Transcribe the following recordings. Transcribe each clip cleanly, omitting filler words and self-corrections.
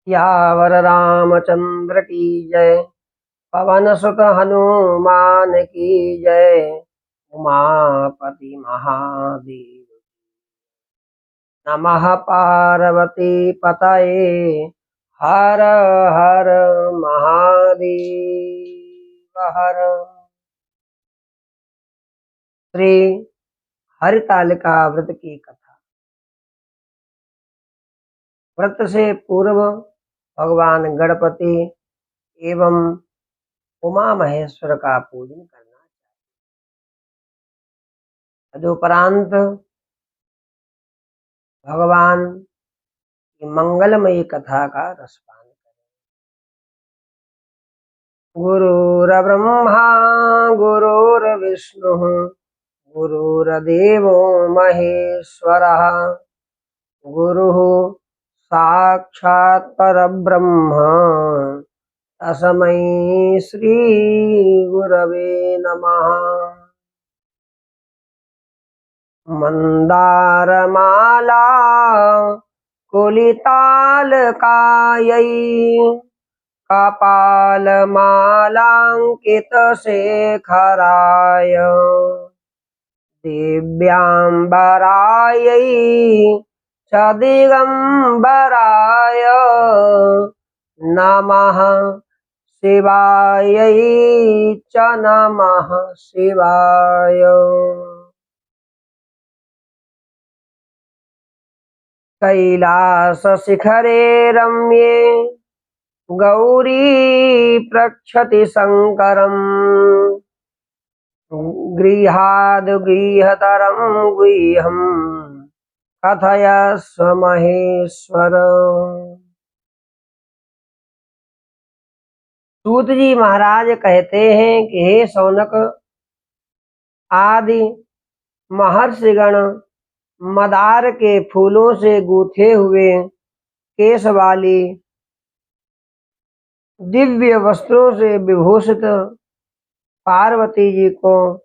यावर रामचंद्र की जय। पवन सुत हनुमान की जय। उमापति महादेव नमः। पार्वती पतये हर हर महादेव हर। श्री हरितालिका व्रत की कथा। व्रत से पूर्व भगवान गणपति एवं उमा महेश्वर का पूजन करना चाहिए। तदुपरांत भगवान की मंगलमयी कथा का रसपान करें। गुरुर्ब्रह्मा गुरुर्विष्णु गुरुर्देवो महेश्वरः गुरुः साक्षात् परब्रह्म तस्मै श्री गुरवे नमः। मंदारमाला कुलितालकायै कपालमालाङ्कितशेखराय दिव्याम्बरायै च दिगम्बराय नमः शिवायै च नमः शिवाय। कैलासशिखरे रम्ये गौरी प्रक्षति शङ्करम् गृहाद्गृहतरं गुह्यं कथयस्व महेश्वर। सूत जी महाराज कहते हैं कि हे शौनक आदि महर्षिगण मदार के फूलों से गूथे हुए केश वाली दिव्य वस्त्रों से विभूषित पार्वती जी को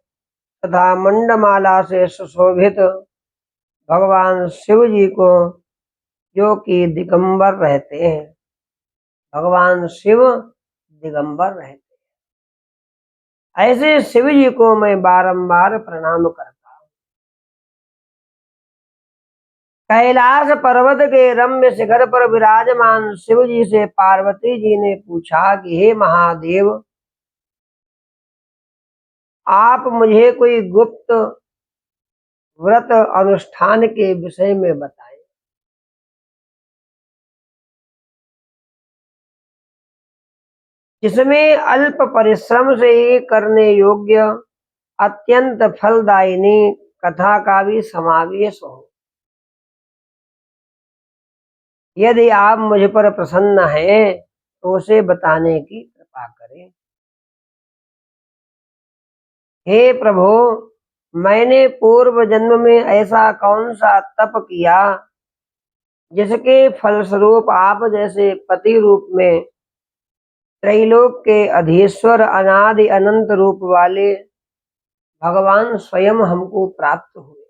तथा मंडमाला से सुशोभित भगवान शिव जी को जो कि दिगंबर रहते हैं, भगवान शिव दिगंबर रहते हैं, ऐसे शिव जी को मैं बारंबार प्रणाम करता हूँ। कैलाश पर्वत के रम्य शिखर पर विराजमान शिव जी से पार्वती जी ने पूछा कि हे महादेव, आप मुझे कोई गुप्त व्रत अनुष्ठान के विषय में बताएं। जिसमें अल्प परिश्रम से ही करने योग्य अत्यंत फलदायिनी कथा का भी समावेश हो। यदि आप मुझ पर प्रसन्न हैं तो उसे बताने की कृपा करें। हे प्रभु, मैंने पूर्व जन्म में ऐसा कौन सा तप किया जिसके फलस्वरूप आप जैसे पति रूप में त्रैलोक के अधीश्वर अनादि अनंत रूप वाले भगवान स्वयं हमको प्राप्त हुए।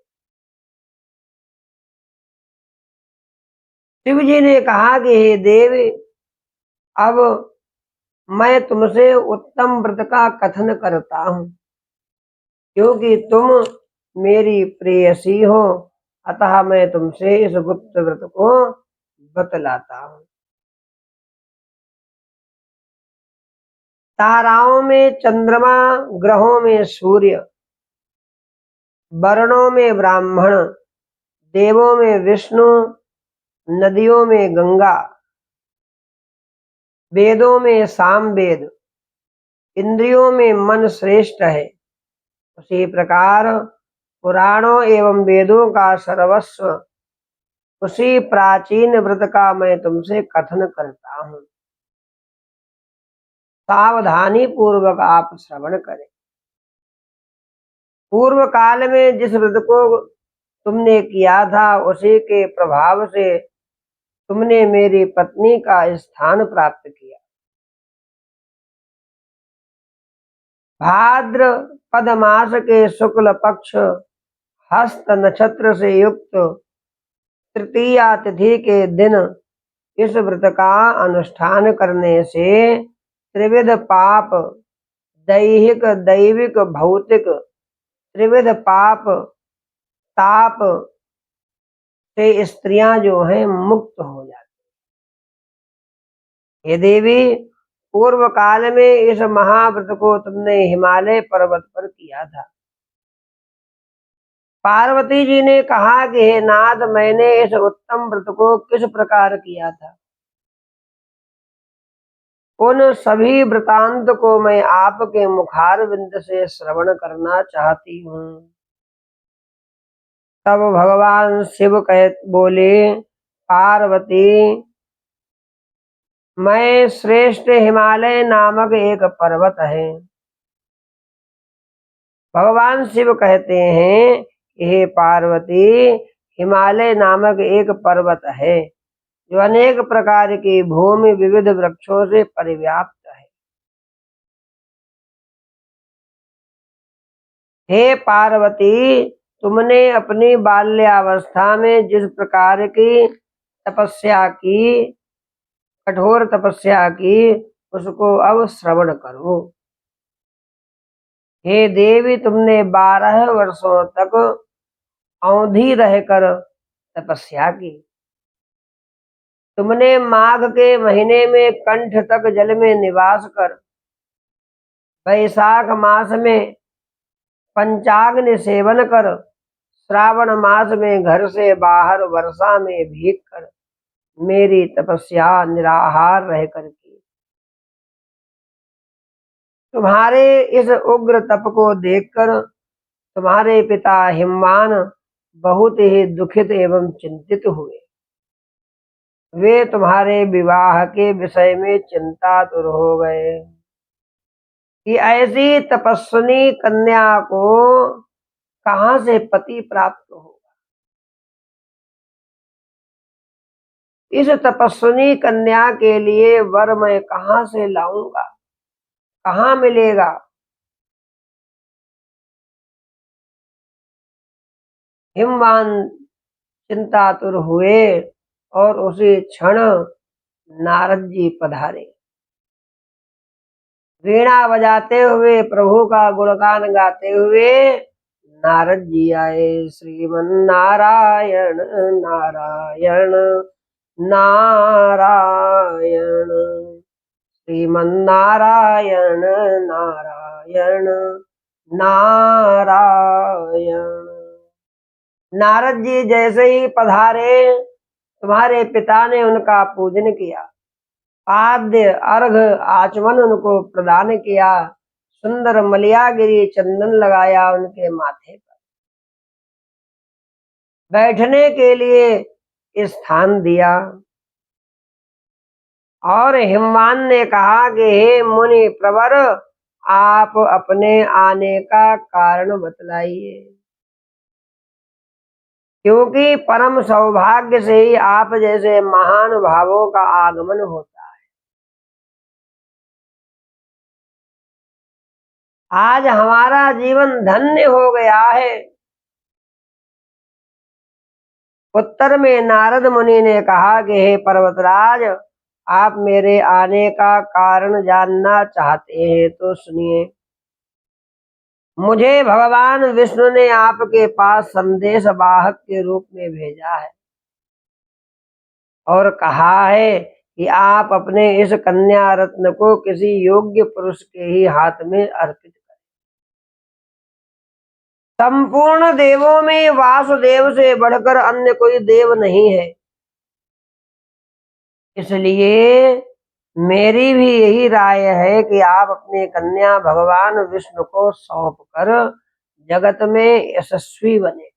शिव जी ने कहा कि हे देव, अब मैं तुमसे उत्तम व्रत का कथन करता हूँ, क्योंकि तुम मेरी प्रेयसी हो, अतः मैं तुमसे इस गुप्त व्रत को बतलाता हूँ। ताराओं में चंद्रमा, ग्रहों में सूर्य, वर्णों में ब्राह्मण, देवों में विष्णु, नदियों में गंगा, वेदों में सामवेद, इंद्रियों में मन श्रेष्ठ है, उसी प्रकार पुराणों एवं वेदों का सर्वस्व उसी प्राचीन व्रत का मैं तुमसे कथन करता हूँ। सावधानी पूर्वक आप श्रवण करें। पूर्व काल में जिस व्रत को तुमने किया था उसी के प्रभाव से तुमने मेरी पत्नी का स्थान प्राप्त किया। भाद्रपद मास के शुक्ल पक्ष हस्त नक्षत्र से युक्त तृतीया तिथि के दिन इस व्रत का अनुष्ठान करने से त्रिविध पाप, दैहिक, दैविक, भौतिक, त्रिविध पाप ताप से स्त्रियां जो हैं मुक्त हो जाती। हे देवी, पूर्व काल में इस महाव्रत को तुमने हिमालय पर्वत पर किया था। पार्वती जी ने कहा कि हे नाथ, मैंने इस उत्तम व्रत को किस प्रकार किया था, उन सभी वृतांत को मैं आपके मुखारविंद से श्रवण करना चाहती हूँ। तब भगवान शिव बोले, पार्वती, मैं श्रेष्ठ हिमालय नामक एक पर्वत है। भगवान शिव कहते हैं कि हे पार्वती, हिमालय नामक एक पर्वत है जो अनेक प्रकार की भूमि विविध वृक्षों से परिव्याप्त है। हे पार्वती, तुमने अपनी बाल्यावस्था में जिस प्रकार की तपस्या की, कठोर तपस्या की, उसको अब श्रवण करो। हे देवी, तुमने 12 वर्षों तक औंधी रहकर तपस्या की। तुमने माघ के महीने में कंठ तक जल में निवास कर, वैशाख मास में पंचाग्नि सेवन कर, श्रावण मास में घर से बाहर वर्षा में भीग कर मेरी तपस्या निराहार रहकर की। तुम्हारे इस उग्र तप को देखकर तुम्हारे पिता हिमवान बहुत ही दुखित एवं चिंतित हुए। वे तुम्हारे विवाह के विषय में चिंतातुर हो गए कि ऐसी तपस्विनी कन्या को कहां से पति प्राप्त होगा। इस तपस्विनी कन्या के लिए वर मैं कहां से लाऊंगा, कहां मिलेगा। हिमवान चिंतातुर हुए और उसी क्षण नारद जी पधारे। वीणा बजाते हुए, प्रभु का गुणगान गाते हुए नारद जी आए। श्रीमन नारायण नारायण नारायण, श्रीमन नारायण नारायण नारायण। नारद जी जैसे ही पधारे, तुम्हारे पिता ने उनका पूजन किया, आद्य अर्घ आचमन उनको प्रदान किया, सुंदर मलियागिरी चंदन लगाया उनके माथे पर, बैठने के लिए स्थान दिया और हिमवान ने कहा कि हे मुनि प्रवर, आप अपने आने का कारण बतलाइए, क्योंकि परम सौभाग्य से ही आप जैसे महानुभावों का आगमन होता है। आज हमारा जीवन धन्य हो गया है। उत्तर में नारद मुनि ने कहा कि हे पर्वतराज, आप मेरे आने का कारण जानना चाहते हैं तो सुनिए। मुझे भगवान विष्णु ने आपके पास संदेश वाहक के रूप में भेजा है और कहा है कि आप अपने इस कन्या रत्न को किसी योग्य पुरुष के ही हाथ में अर्पित करें। संपूर्ण देवों में वासुदेव से बढ़कर अन्य कोई देव नहीं है, इसलिए मेरी भी यही राय है कि आप अपनी कन्या भगवान विष्णु को सौंप कर जगत में यशस्वी बने।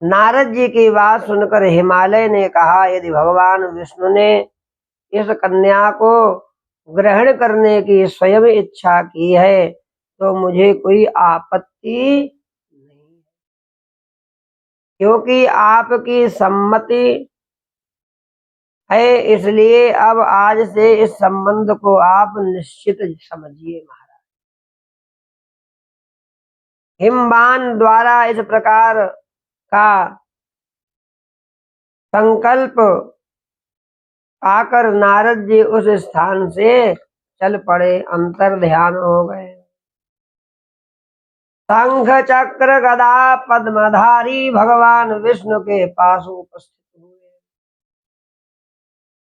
नारद जी की बात सुनकर हिमालय ने कहा, यदि भगवान विष्णु ने इस कन्या को ग्रहण करने की स्वयं इच्छा की है तो मुझे कोई आपत्ति नहीं, क्योंकि आपकी सम्मति है। इसलिए अब आज से इस संबंध को आप निश्चित समझिए। महाराज, हिमवान द्वारा इस प्रकार का संकल्प आकर नारद जी उस स्थान से चल पड़े, अंतर ध्यान हो गए। शंख चक्र गदा पद्मधारी भगवान विष्णु के पास उपस्थित हुए।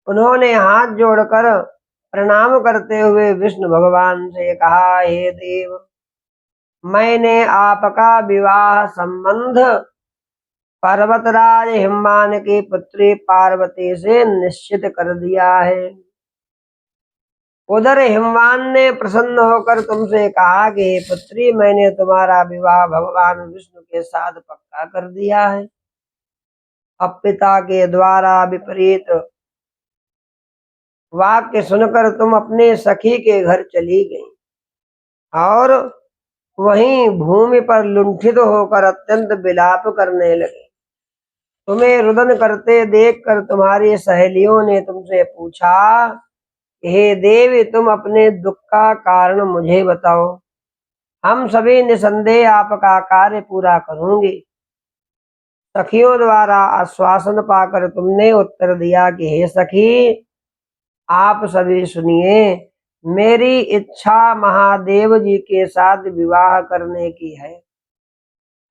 उन्होंने हाथ जोड़कर प्रणाम करते हुए विष्णु भगवान से कहा, हे देव, मैंने आपका विवाह संबंध पर्वतराज हिमवान की पुत्री पार्वती से निश्चित कर दिया है। उधर हिमवान ने प्रसन्न होकर तुमसे कहा कि हे पुत्री, मैंने तुम्हारा विवाह भगवान विष्णु के साथ पक्का कर दिया है। अब पिता के द्वारा विपरीत वाक्य सुनकर तुम अपने सखी के घर चली गई और वहीं भूमि पर लुंठित होकर अत्यंत विलाप करने लगे। तुम्हें रुदन करते देखकर तुम्हारी सहेलियों ने तुमसे पूछा, हे देवी, तुम अपने दुख का कारण मुझे बताओ, हम सभी निसंदेह आपका कार्य पूरा करूंगी। सखियों द्वारा आश्वासन पाकर तुमने उत्तर दिया कि हे सखी, आप सभी सुनिए, मेरी इच्छा महादेव जी के साथ विवाह करने की है,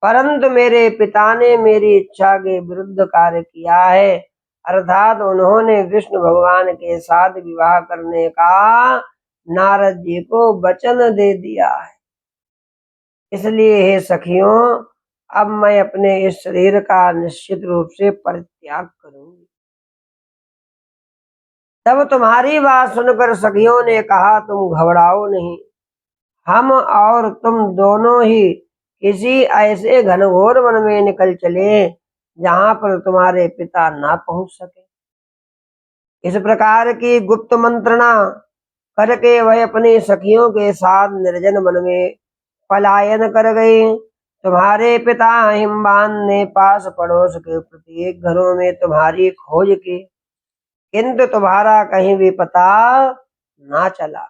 परंतु मेरे पिता ने मेरी इच्छा के विरुद्ध कार्य किया है, अर्थात उन्होंने विष्णु भगवान के साथ विवाह करने का नारद जी को वचन दे दिया है। इसलिए हे सखियों, अब मैं अपने इस शरीर का निश्चित रूप से परित्याग करूंगी। तब तुम्हारी बात सुनकर सखियों ने कहा, तुम घबराओ नहीं, हम और तुम दोनों ही किसी ऐसे घनघोर वन में निकल चले जहां पर तुम्हारे पिता ना पहुंच सके। इस प्रकार की गुप्त मंत्रणा करके वह अपनी सखियों के साथ निर्जन वन में पलायन कर गई। तुम्हारे पिता हिमवान ने पास पड़ोस के प्रत्येक घरों में तुम्हारी खोज की, किंतु तुम्हारा कहीं भी पता ना चला।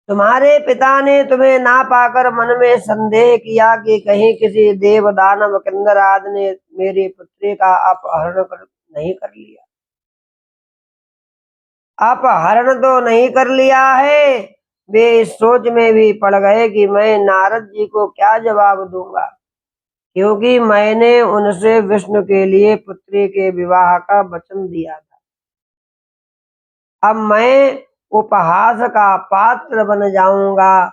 तुम्हारे पिता ने तुम्हें ना पाकर मन में संदेह किया कि कहीं किसी देव दानव किन्नर आदि ने मेरी पुत्री का अपहरण नहीं कर लिया। अपहरण तो नहीं कर लिया है, वे इस सोच में भी पड़ गए कि मैं नारद जी को क्या जवाब दूंगा, क्योंकि मैंने उनसे विष्णु के लिए पुत्री के विवाह का वचन दिया था। अब मैं उपहास का पात्र बन जाऊंगा,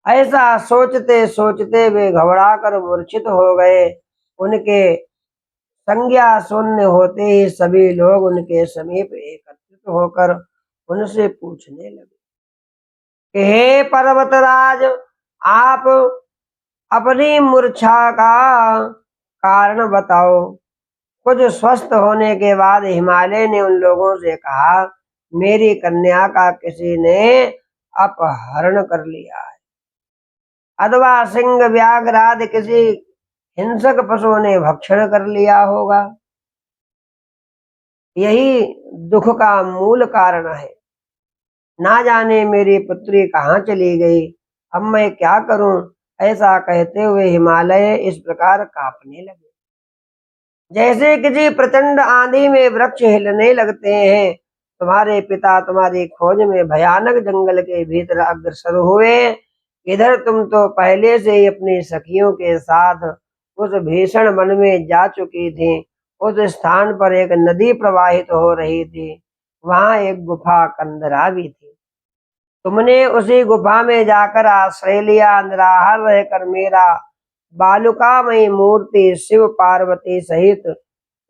ऐसा सोचते सोचते वे घबराकर मूर्छित हो गए। उनके संज्ञा शून्य होते ही सभी लोग उनके समीप एकत्रित होकर उनसे पूछने लगे कि हे पर्वतराज, आप अपनी मूर्छा का कारण बताओ। कुछ स्वस्थ होने के बाद हिमालय ने उन लोगों से कहा, मेरी कन्या का किसी ने अपहरण कर लिया है, अथवा सिंह व्याघ्र आदि किसी हिंसक पशु ने भक्षण कर लिया होगा। यही दुख का मूल कारण है। ना जाने मेरी पुत्री कहाँ चली गई, अब मैं क्या करूं। ऐसा कहते हुए हिमालय इस प्रकार कांपने लगे, जैसे किसी प्रचंड आंधी में वृक्ष हिलने लगते हैं। तुम्हारे पिता तुम्हारी खोज में भयानक जंगल के भीतर अग्रसर हुए। इधर तुम तो पहले से ही अपनी सखियों के साथ उस भीषण वन में जा चुकी थी। उस स्थान पर एक नदी प्रवाहित हो रही थी, वहां एक गुफा कंदरा भी थी। तुमने उसी गुफा में जाकर आश्रय लिया, निराहार रहकर मेरा बालुकामयी मूर्ति शिव पार्वती सहित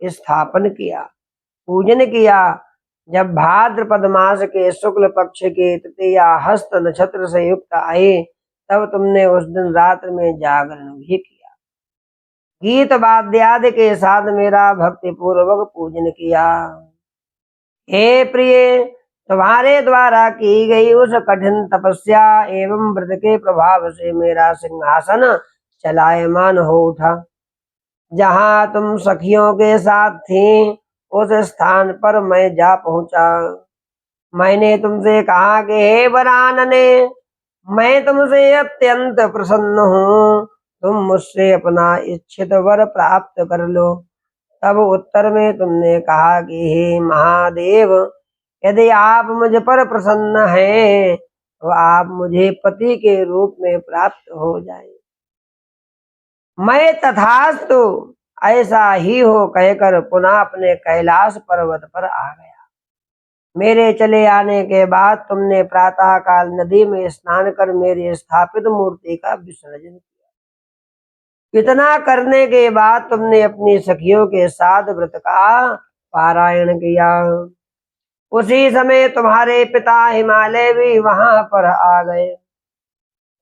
स्थापन किया, पूजन किया। जब भाद्रपद मास के शुक्ल पक्ष के तृतीया हस्त नक्षत्र से युक्त आए, तब तुमने उस दिन रात्र में जागरण भी किया, गीत वाद्यादि के साथ मेरा भक्ति पूर्वक पूजन किया। हे प्रिय, तुम्हारे द्वारा की गई उस कठिन तपस्या एवं व्रत के प्रभाव से मेरा सिंहासन चलायमान हो उठा। जहां तुम सखियों के साथ थी, उस स्थान पर मैं जा पहुंचा। मैंने तुमसे कहा कि हे वरानने, मैं तुमसे अत्यंत प्रसन्न हूँ, तुम मुझसे अपना इच्छित वर प्राप्त कर लो। तब उत्तर में तुमने कहा कि हे महादेव, यदि आप मुझ पर प्रसन्न हैं तो आप मुझे पति के रूप में प्राप्त हो जाए। मैं तथास्तु ऐसा ही हो कहकर पुनः अपने कैलाश पर्वत पर आ गया। मेरे चले आने के बाद तुमने प्रातः काल नदी में स्नान कर मेरी स्थापित मूर्ति का विसर्जन किया। इतना करने के बाद तुमने अपनी सखियों के साथ व्रत का पारायण किया। उसी समय तुम्हारे पिता हिमालय भी वहां पर आ गए,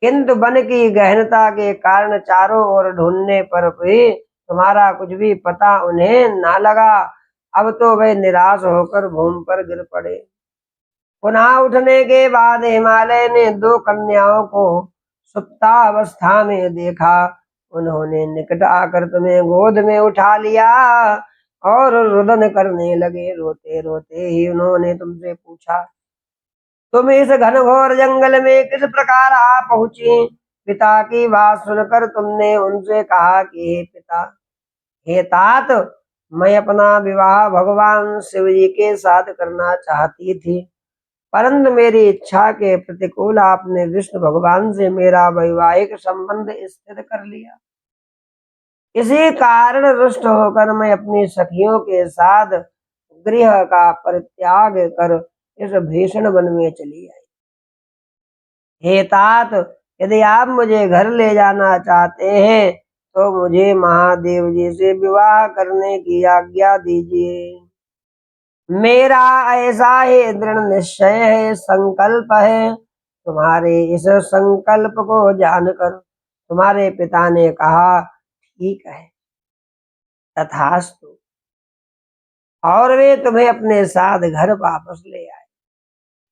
किंतु वन की गहनता के कारण चारों ओर ढूंढने पर भी तुम्हारा कुछ भी पता उन्हें ना लगा। अब तो वे निराश होकर भूमि पर गिर पड़े। पुनः उठने के बाद हिमालय ने दो कन्याओं को सुप्तावस्था में देखा। उन्होंने निकट आकर तुम्हें गोद में उठा लिया और रुदन करने लगे। रोते रोते ही उन्होंने तुमसे पूछा, तुम इस घनघोर जंगल में किस प्रकार आ पहुंची? पिता की बात सुनकर तुमने उनसे कहा कि हे पिता, हे तात, मैं अपना विवाह भगवान शिव जी के साथ करना चाहती थी, परंतु मेरी इच्छा के प्रतिकूल आपने विष्णु भगवान से मेरा वैवाहिक संबंध स्थिर कर लिया। इसी कारण रुष्ट होकर मैं अपनी सखियों के साथ गृह का परित्याग कर इस भीषण वन में चली आई। हे तात, यदि आप मुझे घर ले जाना चाहते हैं तो मुझे महादेव जी से विवाह करने की आज्ञा दीजिए। मेरा ऐसा ही दृढ़ निश्चय है, संकल्प है। तुम्हारे इस संकल्प को जानकर तुम्हारे पिता ने कहा, ठीक है, तथास्तु, और वे तुम्हें अपने साथ घर वापस ले आए।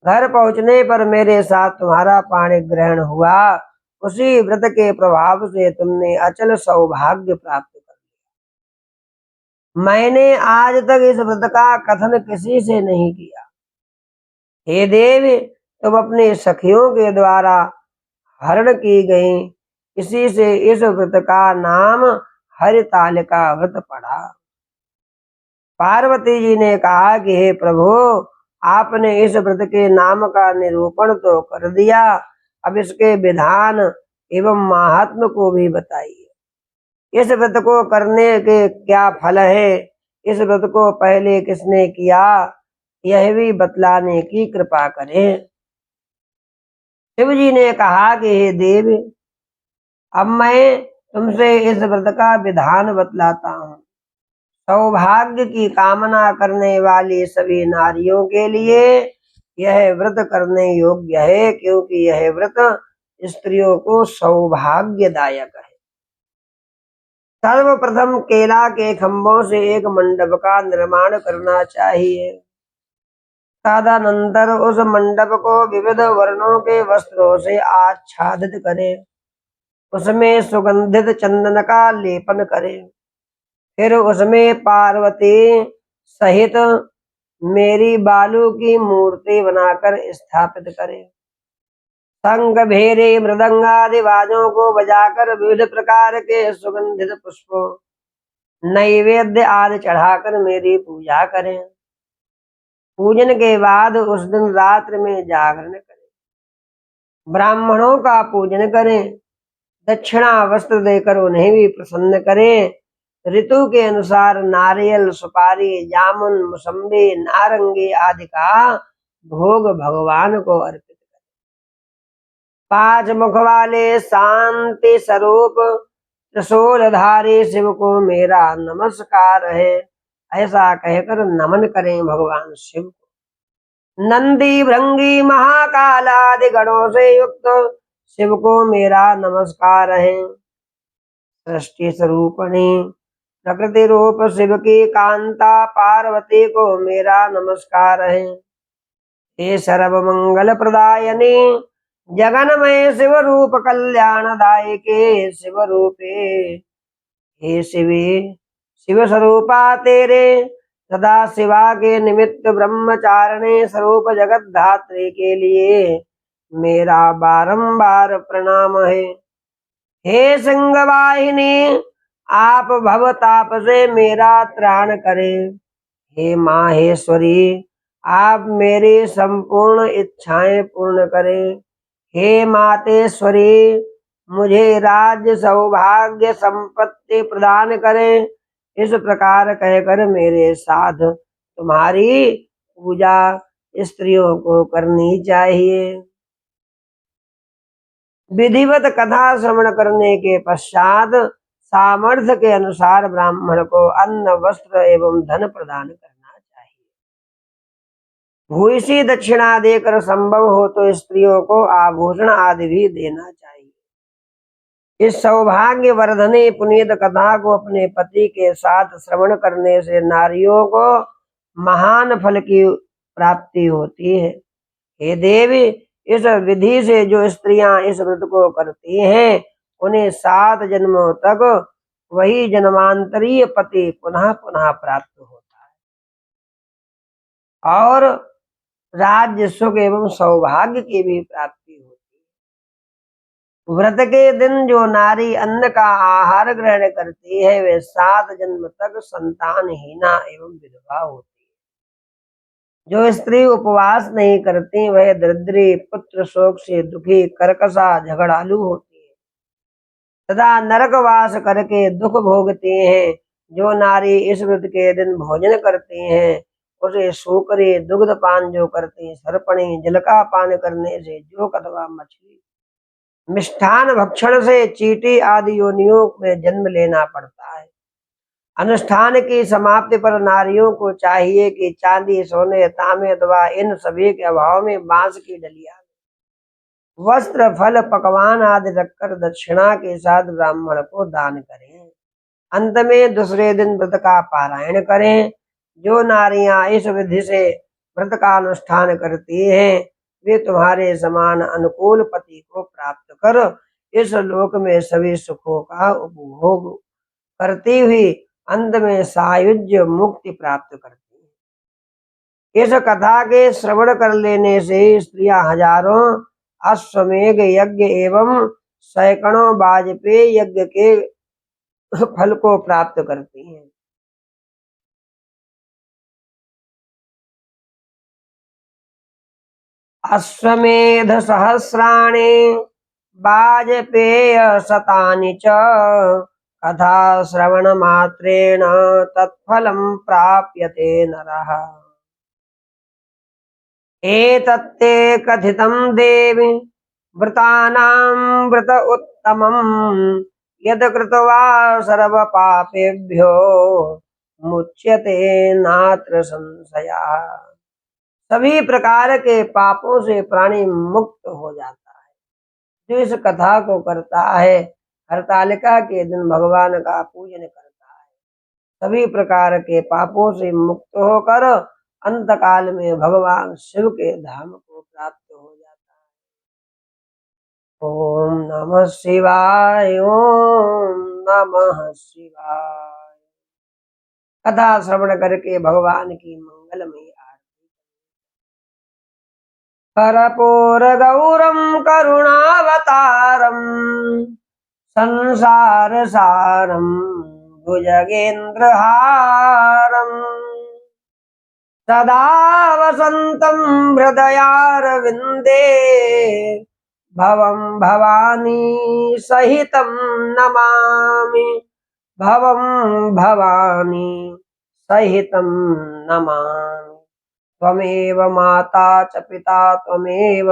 घर पहुंचने पर मेरे साथ तुम्हारा पाणी ग्रहण हुआ। उसी व्रत के प्रभाव से तुमने अचल सौभाग्य प्राप्त कर लिया। मैंने आज तक इस व्रत का कथन किसी से नहीं किया। हे देवी, तुम अपनी सखियों के द्वारा हरण की गई, इसी से इस व्रत का नाम हरितालिका व्रत पड़ा। पार्वती जी ने कहा कि हे प्रभु, आपने इस व्रत के नाम का निरूपण तो कर दिया, अब इसके विधान एवं महात्म को भी बताइए। इस व्रत को करने के क्या फल है, इस व्रत को पहले किसने किया, यह भी बतलाने की कृपा करें। शिव जी ने कहा कि हे देवी, अब मैं तुमसे इस व्रत का विधान बतलाता हूँ। सौभाग्य की कामना करने वाली सभी नारियों के लिए यह व्रत करने योग्य है, क्योंकि यह व्रत स्त्रियों को सौभाग्यदायक है। सर्वप्रथम केला के खंभों से एक मंडप का निर्माण करना चाहिए। तदनंतर उस मंडप को विविध वर्णों के वस्त्रों से आच्छादित करें, उसमें सुगंधित चंदन का लेपन करें, फिर उसमें पार्वती सहित मेरी बालू की मूर्ति बनाकर स्थापित करें। शंख, भेरी, मृदंग आदि बाजों को बजाकर विविध प्रकार के सुगंधित पुष्पों, नैवेद्य आदि चढ़ाकर मेरी पूजा करें। पूजन के बाद उस दिन रात्रि में जागरण करें, ब्राह्मणों का पूजन करें, दक्षिणा वस्त्र देकर उन्हें भी प्रसन्न करें। ऋतु के अनुसार नारियल, सुपारी, जामुन, मौसम्बी, नारंगी आदि का भोग भगवान को अर्पित करें। 5 मुख वाले शांति स्वरूप त्रिशूलधारी शिव को मेरा नमस्कार है, ऐसा कहकर नमन करें भगवान शिव को। नंदी, भृंगी, महाकाल आदि गणों से युक्त शिव को मेरा नमस्कार है। सृष्टि स्वरूपणी प्रकृति रूप शिव की कांता पार्वती को मेरा नमस्कार है। हे सर्व मंगल प्रदायनी जगन्मय शिव रूप कल्याणदायके शिव रूपे, हे शिवे शिव स्वरूपा तेरे सदा शिवा के निमित्त ब्रह्मचारिणी स्वरूप जगत धात्री के लिए मेरा बारंबार प्रणाम है। हे सिंहवाहिनी, आप भवताप से मेरा त्राण करें। हे माहेश्वरी, आप मेरी संपूर्ण इच्छाएं पूर्ण करें। हे मातेश्वरी, मुझे राज्य सौभाग्य संपत्ति प्रदान करें। इस प्रकार कहकर मेरे साथ तुम्हारी पूजा स्त्रियों को करनी चाहिए। विधिवत कथा श्रवण करने के पश्चात सामर्थ्य के अनुसार ब्राह्मण को अन्न, वस्त्र एवं धन प्रदान करना चाहिए। भूयसी दक्षिणा देकर संभव हो तो स्त्रियों को आभूषण आदि भी देना चाहिए। इस सौभाग्य वर्धने पुनीत कथा को अपने पति के साथ श्रवण करने से नारियों को महान फल की प्राप्ति होती है। हे देवी, इस विधि से जो स्त्रियां इस व्रत को करती हैं उन्हें 7 जन्मों तक वही जन्मांतरीय पति पुनः पुनः प्राप्त होता है और राज्य सुख एवं सौभाग्य की भी प्राप्ति होती है। व्रत के दिन जो नारी अन्न का आहार ग्रहण करती है वे 7 जन्म तक संतानहीना एवं विधवा होती है। जो स्त्री उपवास नहीं करती वह दरिद्री, पुत्र शोक से दुखी, कर्कशा, झगड़ालू होती है तथा नरकवास करके दुख भोगती हैं। जो नारी इस व्रत के दिन भोजन करती हैं उसे सूकरी, दुग्ध पान जो करती, सर्पणी, जल का पान करने से, जोक अथवा मछली, मिष्ठान भक्षण से चींटी आदि योनियों में जन्म लेना पड़ता है। अनुष्ठान की समाप्ति पर नारियों को चाहिए कि चांदी, सोने, तांबे अथवा इन सभी के अभाव में बांस की डलिया, वस्त्र, फल, पकवान आदि रखकर दक्षिणा के साथ ब्राह्मण को दान करें। अंत में दूसरे दिन व्रत का पारायण करें। जो नारियां इस विधि से व्रत का अनुष्ठान करती हैं वे तुम्हारे समान अनुकूल पति को प्राप्त कर इस लोक में सभी सुखों का उपभोग करती हुई अंत में सायुज्य मुक्ति प्राप्त करती है। इस कथा के श्रवण कर लेने से स्त्रियां हजारों अश्वमेघ यज्ञ एवं सैकड़ों वाजपेयी यज्ञ के फल को प्राप्त करती हैं। अश्वमेध सहस्राणि वाजपेय शतानि च कथा श्रवण मात्रेण तत्फलं प्राप्यते नरः। एतत्ते कथितं देवि व्रतानां व्रत उत्तमं यद कृत्वा सर्व पापेभ्यो मुच्यते नात्र संशयः। सभी प्रकार के पापों से प्राणी मुक्त हो जाता है। जो इस कथा को करता है हरतालिका के दिन भगवान का पूजन करता है सभी प्रकार के पापों से मुक्त होकर अंतकाल में भगवान शिव के धाम को प्राप्त हो जाता है। ओम नमः शिवाय, ओम नमः शिवाय। कथा श्रवण करके भगवान की मंगलमयी कर्पूर गौरम करुणावतारम संसार सारम भुजगेंद्र हारम सदा वसंतम हृदयारविंदे भवं भवानी सहितं नमामि, भवं भवानी सहितं नमामि। त्वमेव माता च पिता त्वमेव,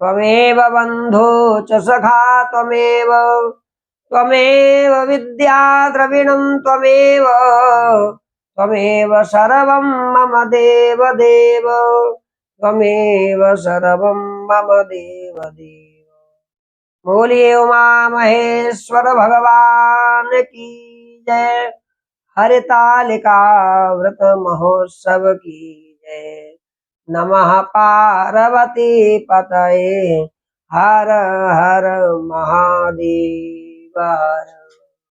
त्वमेव बन्धो च सखा त्वमेव, त्वमेव विद्या द्रविणं त्वमेव, त्वमेव सर्वं मम देव देव, त्वमेव सर्वं मम देव देव। बोलिए उमा महेश्वर भगवान की जय। हरितालिका व्रत महोत्सव की जय। नमः पार्वती पतये हर हर महादेव हर।